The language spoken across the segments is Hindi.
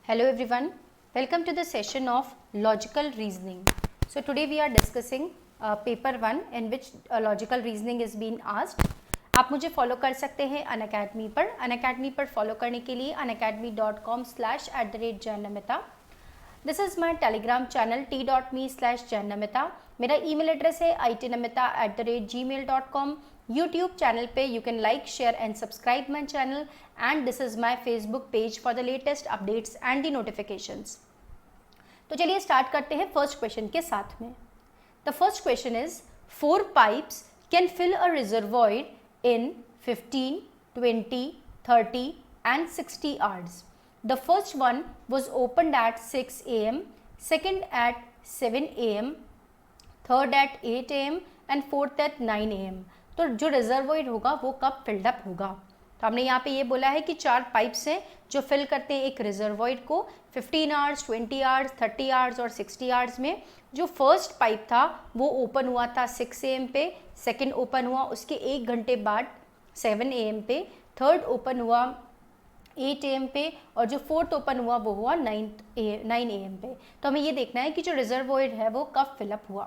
Hello everyone, welcome to the session of logical reasoning. So today we are discussing paper 1 in which logical reasoning is being asked. आप मुझे फॉलो कर सकते हैं अनअकैडमी पर फॉलो करने के लिए unacademy.com/@jainamita. This is my Telegram channel t.me/jainamita. मेरा ईमेल एड्रेस है itnamita@gmail.com. यूट्यूब चैनल पे you can like share and subscribe my channel and this is my Facebook page for the latest updates and the notifications. तो चलिए स्टार्ट करते हैं फर्स्ट क्वेश्चन के साथ में. The first question is 4 pipes can fill a reservoir in 15, 20, 30 and 60 hours. The first one was opened at 6 am, second at 7 am, third at 8 am and fourth at 9 am. तो जो रिजर्वॉयर होगा वो कब फिल्ड अप होगा. तो हमने यहाँ पे ये बोला है कि 4 पाइप्स हैं जो फिल करते हैं एक रिजर्वॉयर को 15 आवर्स, 20 आवर्स, 30 आवर्स और 60 आवर्स में. जो फर्स्ट पाइप था वो ओपन हुआ था 6 AM पे, सेकंड ओपन हुआ उसके 1 घंटे बाद 7 AM पे, थर्ड ओपन हुआ 8 AM पे और जो फोर्थ ओपन हुआ वो हुआ 9 AM पे. तो हमें ये देखना है कि जो रिजर्वॉयर है वो कब फिलअप हुआ.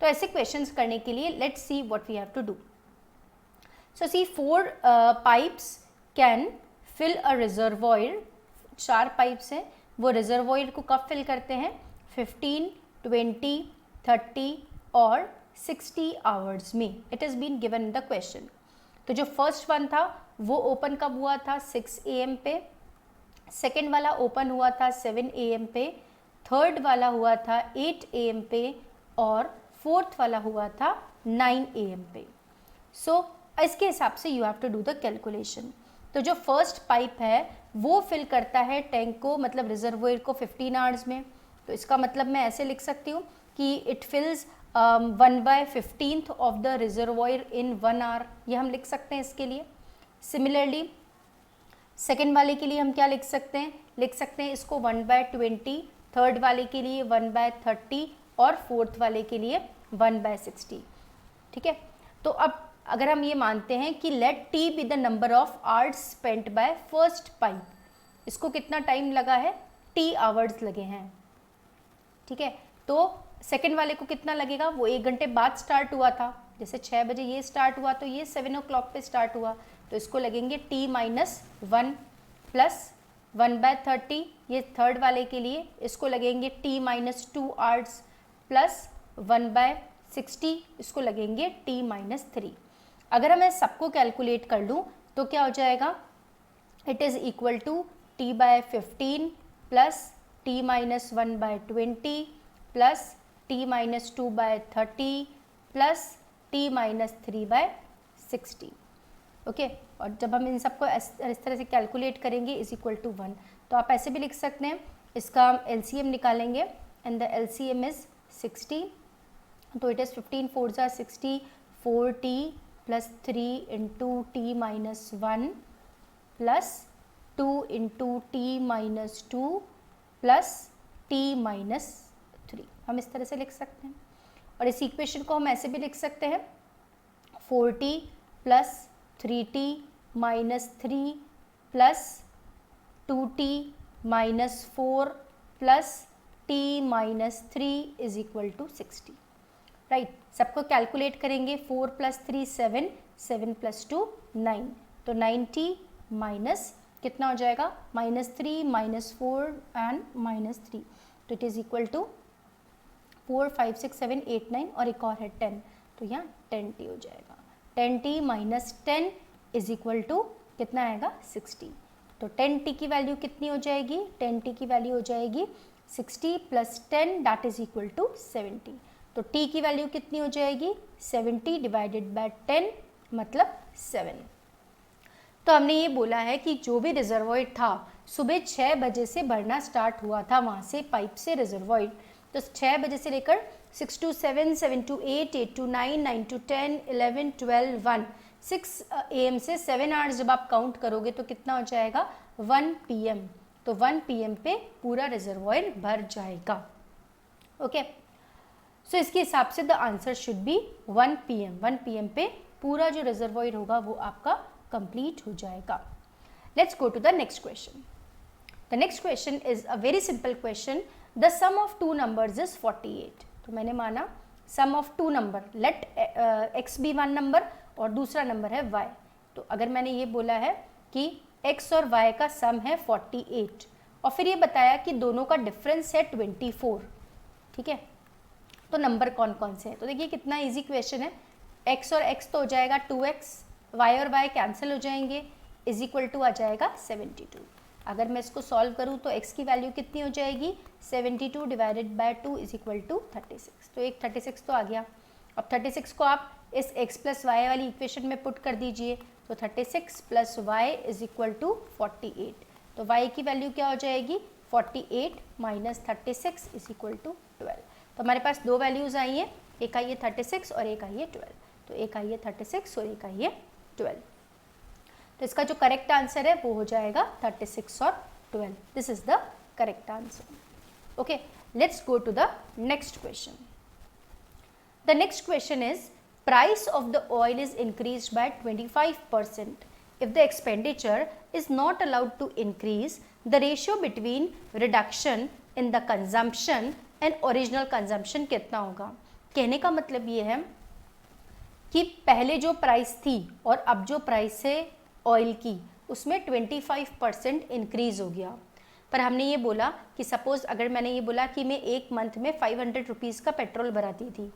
तो ऐसे क्वेश्चंस करने के लिए let's see what we have to do. So see 4 pipes can fill a reservoir. 4 pipes हैं वो रिजर्वॉयर को कब फिल करते हैं 15, 20, 30 और 60 आवर्स में. It is been given in the question. तो जो फर्स्ट वन था वो ओपन कब हुआ था 6 AM पे, सेकेंड वाला ओपन हुआ था 7 AM पे, थर्ड वाला हुआ था 8 AM पे और फोर्थ वाला हुआ था 9 AM पे. सो इसके हिसाब से you have to do the calculation. तो जो फर्स्ट पाइप है वो फिल करता है टैंक को मतलब रिजर्वॉयर को 15 आवर्स में. तो इसका मतलब मैं ऐसे लिख सकती हूँ कि it fills 1/15 of the reservoir in 1 hour. ये हम लिख सकते हैं इसके लिए. सिमिलरली सेकेंड वाले के लिए हम क्या लिख सकते हैं इसको 1/20, थर्ड वाले के लिए 1/30 और फोर्थ वाले के लिए 1/60. ठीक है. तो अब अगर हम ये मानते हैं कि let T be the number of hours spent by first pipe, इसको कितना टाइम लगा है t आवर्स लगे हैं. ठीक है. तो सेकेंड वाले को कितना लगेगा, वो 1 घंटे बाद स्टार्ट हुआ था. जैसे 6 बजे ये स्टार्ट हुआ तो ये 7 o'clock पे स्टार्ट हुआ. तो इसको लगेंगे t-1 प्लस 1/30. ये थर्ड वाले के लिए इसको लगेंगे t-2 आवर्स प्लस 1/60. इसको लगेंगे t-3. अगर मैं सबको कैलकुलेट कर लूँ तो क्या हो जाएगा, it is equal to t/15 plus t-1/20 plus t-2/30 plus t-3/60. Okay. और जब हम इन सबको इस तरह से कैलकुलेट करेंगे इज इक्वल टू 1. तो आप ऐसे भी लिख सकते हैं, इसका LCM निकालेंगे एंड द LCM इज 60. तो इट इज़ 15 4 ज़ा 60, 4t plus 3 into t-1 plus 2 into t-2 plus t-3. हम इस तरह से लिख सकते हैं. और इस इक्वेशन को हम ऐसे भी लिख सकते हैं 4t plus 3t minus 3 plus 2t minus 4 plus t-3 is equal to 60. Right. सबको कैलकुलेट करेंगे 4 प्लस 3 7, 7 प्लस 2 9. तो 90 माइनस कितना हो जाएगा -3 -4 एंड -3. तो इट इज़ इक्वल टू 4 5 6 7 8 9 और एक और है 10. तो यहाँ 10t हो जाएगा. 10t minus 10 is equal to कितना आएगा 60. तो 10t की वैल्यू कितनी हो जाएगी, 10t की वैल्यू हो जाएगी 60 plus 10 that is equal to 70. तो t की वैल्यू कितनी हो जाएगी 70 डिवाइडेड बाय 10 मतलब 7. तो हमने ये बोला है कि जो भी रिजर्वॉयर था सुबह 6 बजे से भरना स्टार्ट हुआ था वहाँ से पाइप से रिजर्वॉयर. तो 6 बजे से लेकर 6 to 7, 7 to 8, 8 to 9, 9 to 10, 11, 12, 1, 6 AM से 7 आवर्स जब आप काउंट करोगे तो कितना हो जाएगा 1 PM. तो 1 PM पे पूरा रिजर्वॉयर भर जाएगा. ओके. सो इसके हिसाब से the answer should be 1 PM. 1 PM पे पूरा जो रिजर्वॉयर होगा वो आपका कंप्लीट हो जाएगा. Let's go to the next question. The next question is a very simple question, the sum of two numbers is 48। तो मैंने माना sum of two number, let x be one number और दूसरा नंबर है y। तो अगर मैंने ये बोला है कि x और y का सम है 48 और फिर ये बताया कि दोनों का डिफरेंस है 24, ठीक है, तो नंबर कौन कौन से हैं? तो देखिए कितना इजी क्वेश्चन है, x और x तो हो जाएगा 2x, y और y कैंसिल हो जाएंगे, इज इक्वल टू आ जाएगा 72। अगर मैं इसको सॉल्व करूँ तो x की वैल्यू कितनी हो जाएगी, 72 divided by 2 is equal to 36। तो एक 36 तो आ गया। अब 36 को आप इस x प्लस वाई वाली इक्वेशन में पुट कर दीजिए, तो 36 plus y is equal to 48। तो y की वैल्यू क्या हो जाएगी, 48 माइनस 36 इज इक्वल टू 12। तो हमारे पास दो वैल्यूज़ आई हैं, एक आई है 36 और एक आई है 12। तो एक आई है 36 और एक आई है 12। तो इसका जो करेक्ट आंसर है वो हो जाएगा 36 और 12। This is the correct answer. Okay, let's go to the next question. The next question is price of the oil is increased by 25%. If the expenditure is not allowed to increase, the ratio between reduction in the consumption and original consumption कितना होगा? कहने का मतलब ये है कि पहले जो प्राइस थी और अब जो प्राइस है ऑयल की, उसमें 25% इंक्रीज हो गया। पर हमने ये बोला कि सपोज अगर मैंने ये बोला कि मैं एक मंथ में 500 रुपीज़ का पेट्रोल भराती थी,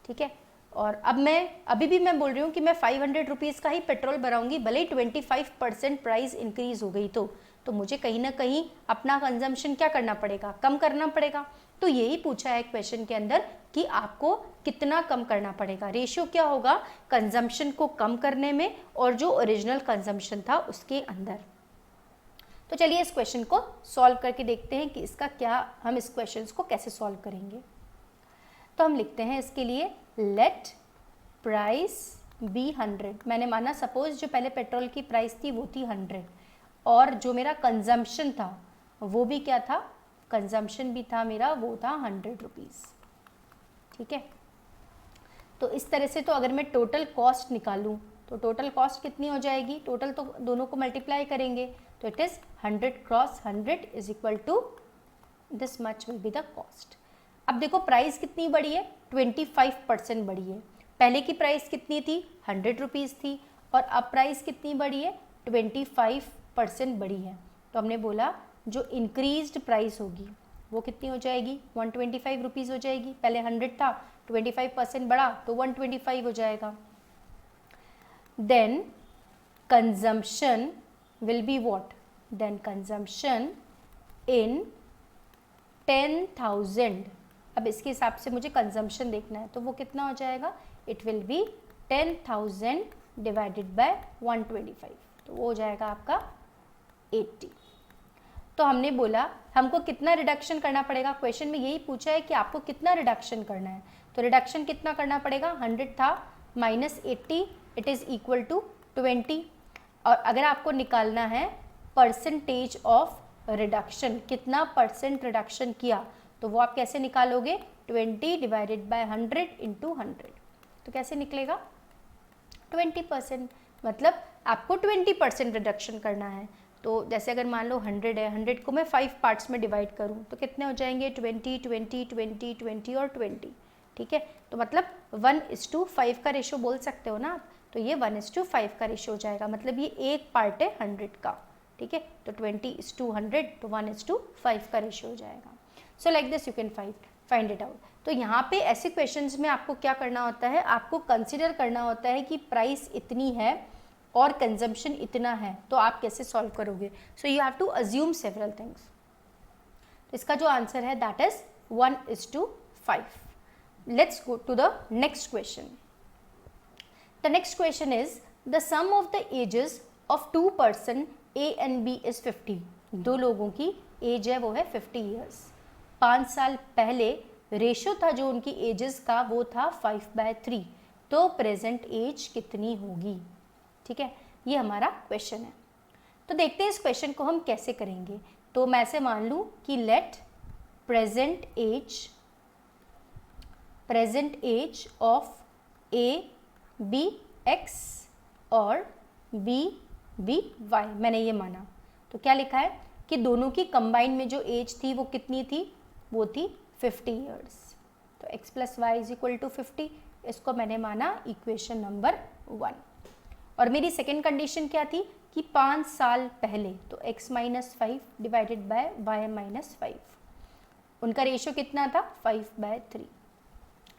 ठीक है, और अब मैं अभी भी मैं बोल रही हूँ कि मैं 500 रुपीज़ का ही पेट्रोल भराऊंगी, भले ही 25% प्राइस इंक्रीज हो गई तो मुझे कहीं ना कहीं अपना कंजम्पशन क्या करना पड़ेगा, कम करना पड़ेगा। तो यही पूछा है क्वेश्चन के अंदर कि आपको कितना कम करना पड़ेगा, रेशियो क्या होगा कंजम्पशन को कम करने में और जो ओरिजिनल कंजम्पशन था उसके अंदर। तो चलिए इस क्वेश्चन को सॉल्व करके देखते हैं कि इसका क्या, हम इस क्वेश्चन को कैसे सॉल्व करेंगे। तो हम लिखते हैं इसके लिए लेट प्राइस बी 100। मैंने माना सपोज जो पहले पेट्रोल की प्राइस थी वो थी 100 और जो मेरा कंजम्पशन था वो भी क्या था, कंजम्पशन भी था मेरा, वो था 100 रुपीज़, ठीक है। तो इस तरह से तो अगर मैं टोटल कॉस्ट निकालूं तो टोटल कॉस्ट कितनी हो जाएगी, टोटल तो दोनों को मल्टीप्लाई करेंगे तो it is 100 cross 100 is equal to this much will be the cost. अब देखो प्राइस कितनी बढ़ी है, 25% बढ़ी है। पहले की प्राइस कितनी थी, 100 रुपीज़ थी और अब प्राइस कितनी बढ़ी है, 25% बढ़ी है। तो हमने बोला जो इंक्रीज्ड प्राइस होगी वो कितनी हो जाएगी, 125 रुपीज़ हो जाएगी। पहले 100 था, 25% बढ़ा तो 125 हो जाएगा। Then consumption will be what, then consumption in 10,000। अब इसके हिसाब से मुझे कंजम्पशन देखना है तो वो कितना हो जाएगा, it will be 10,000 divided by 125, तो वो हो जाएगा आपका 80। तो हमने बोला हमको कितना रिडक्शन करना पड़ेगा, क्वेश्चन में यही पूछा है कि आपको कितना रिडक्शन करना है। तो रिडक्शन कितना करना पड़ेगा, 100 था minus 80 it is equal to 20। और अगर आपको निकालना है परसेंटेज ऑफ रिडक्शन, कितना परसेंट रिडक्शन किया, तो वो आप कैसे निकालोगे, 20 डिवाइडेड बाय 100 इंटू 100। तो कैसे निकलेगा 20%, मतलब आपको 20% रिडक्शन करना है। तो जैसे अगर मान लो 100 है, 100 को मैं 5 पार्ट्स में डिवाइड करूं तो कितने हो जाएंगे, 20 20 20 20 और 20, ठीक है। तो मतलब 1:5 का रेशो बोल सकते हो ना आप, तो ये 1:5 का रेशो हो जाएगा, मतलब ये एक पार्ट है 100 का, ठीक है। तो 20:100 तो 1:5 का रेशो हो जाएगा। So like this you can find it out. तो यहाँ पे ऐसे क्वेश्चंस में आपको क्या करना होता है, आपको कंसिडर करना होता है कि प्राइस इतनी है और कंजम्पशन इतना है, तो आप कैसे सॉल्व करोगे। So you have to assume several things. तो इसका जो आंसर है that is 1:5। Let's go to the next question. The next question is the sum of the ages of 2 person A and B is 50। दो लोगों की एज है वो है 50 ईयर्स। 5 साल पहले रेशो था जो उनकी एजेस का वो था 5/3, तो प्रेजेंट एज कितनी होगी, ठीक है। ये हमारा क्वेश्चन है। तो देखते हैं इस क्वेश्चन को हम कैसे करेंगे। तो मैं ऐसे मान लूँ कि let present age of A be X और B बी Y, मैंने ये माना। तो क्या लिखा है, कि दोनों की कंबाइन में जो एज थी वो कितनी थी, वो थी 50 ईयर्स। तो x plus y is equal to 50, इसको मैंने माना इक्वेशन नंबर 1। और मेरी सेकेंड कंडीशन क्या थी कि 5 साल पहले, तो x minus 5 divided by y minus 5, उनका रेशियो कितना था 5/3।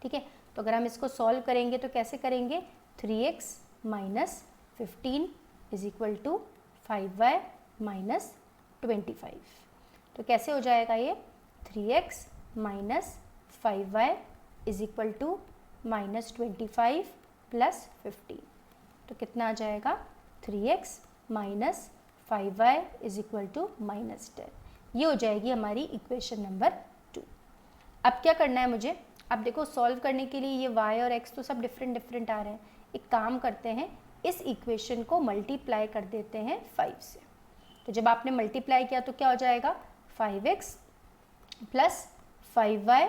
ठीक है, तो अगर हम इसको सॉल्व करेंगे तो कैसे करेंगे, 3x minus 15 is equal to 5y minus 25। तो कैसे हो जाएगा ये, 3x minus 5y is equal to minus 25 plus 15। तो कितना आ जाएगा, 3x minus 5y is equal to minus 10। ये हो जाएगी हमारी इक्वेशन नंबर 2। अब क्या करना है मुझे, अब देखो सॉल्व करने के लिए ये y और x तो सब डिफरेंट आ रहे हैं। एक काम करते हैं, इस इक्वेशन को मल्टीप्लाई कर देते हैं 5 से। तो जब आपने मल्टीप्लाई किया तो क्या हो जाएगा, 5x plus 5y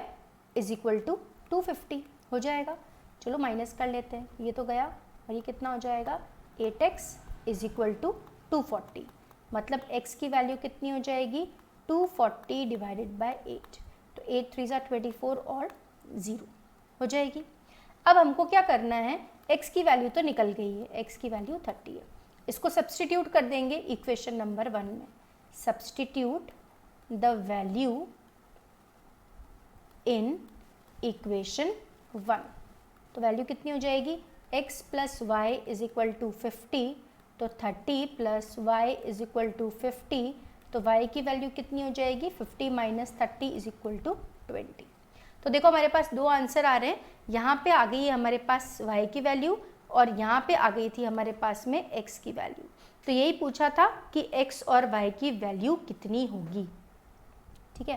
is equal to 250 हो जाएगा। चलो माइनस कर लेते हैं, ये तो गया, और ये कितना हो जाएगा, 8x इज इक्वल टू 240। मतलब x की वैल्यू कितनी हो जाएगी, 240 डिवाइडेड बाय 8। तो 8 3 ज़ा 24 और 0 हो जाएगी। अब हमको क्या करना है, x की वैल्यू तो निकल गई है, x की वैल्यू 30 है। इसको सब्सटीट्यूट कर देंगे इक्वेशन नंबर 1 में। Substitute the value in equation 1। तो वैल्यू कितनी हो जाएगी, x plus y is equal to 50, तो 30 plus y is equal to 50। तो y की वैल्यू कितनी हो जाएगी, 50 माइनस 30 इज इक्वल टू 20। तो देखो हमारे पास दो आंसर आ रहे हैं, यहाँ पे आ गई है हमारे पास y की वैल्यू और यहाँ पे आ गई थी हमारे पास में x की वैल्यू। तो यही पूछा था कि x और y की वैल्यू कितनी होगी। ठीक है,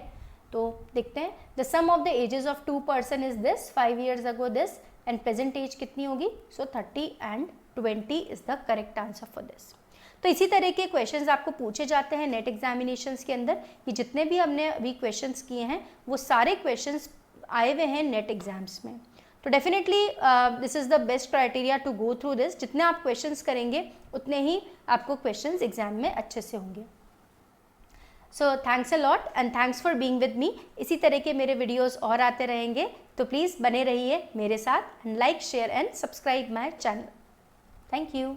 तो देखते हैं, the sum of the ages of 2 person is this, 5 years ago this, and present age कितनी होगी, सो 30 एंड 20 is the correct answer for this. तो इसी तरह के क्वेश्चंस आपको पूछे जाते हैं नेट एग्जामिनेशंस के अंदर। कि जितने भी हमने अभी क्वेश्चंस किए हैं वो सारे क्वेश्चंस आए हुए हैं नेट एग्जाम्स में। तो definitely this is the best criteria to go through this. जितने आप क्वेश्चंस करेंगे उतने ही आपको क्वेश्चंस एग्जाम में अच्छे से होंगे। So thanks a lot and thanks for being with me. इसी तरह के मेरे वीडियोस और आते रहेंगे, तो प्लीज़ बने रहिए मेरे साथ and like share and subscribe my channel. Thank you.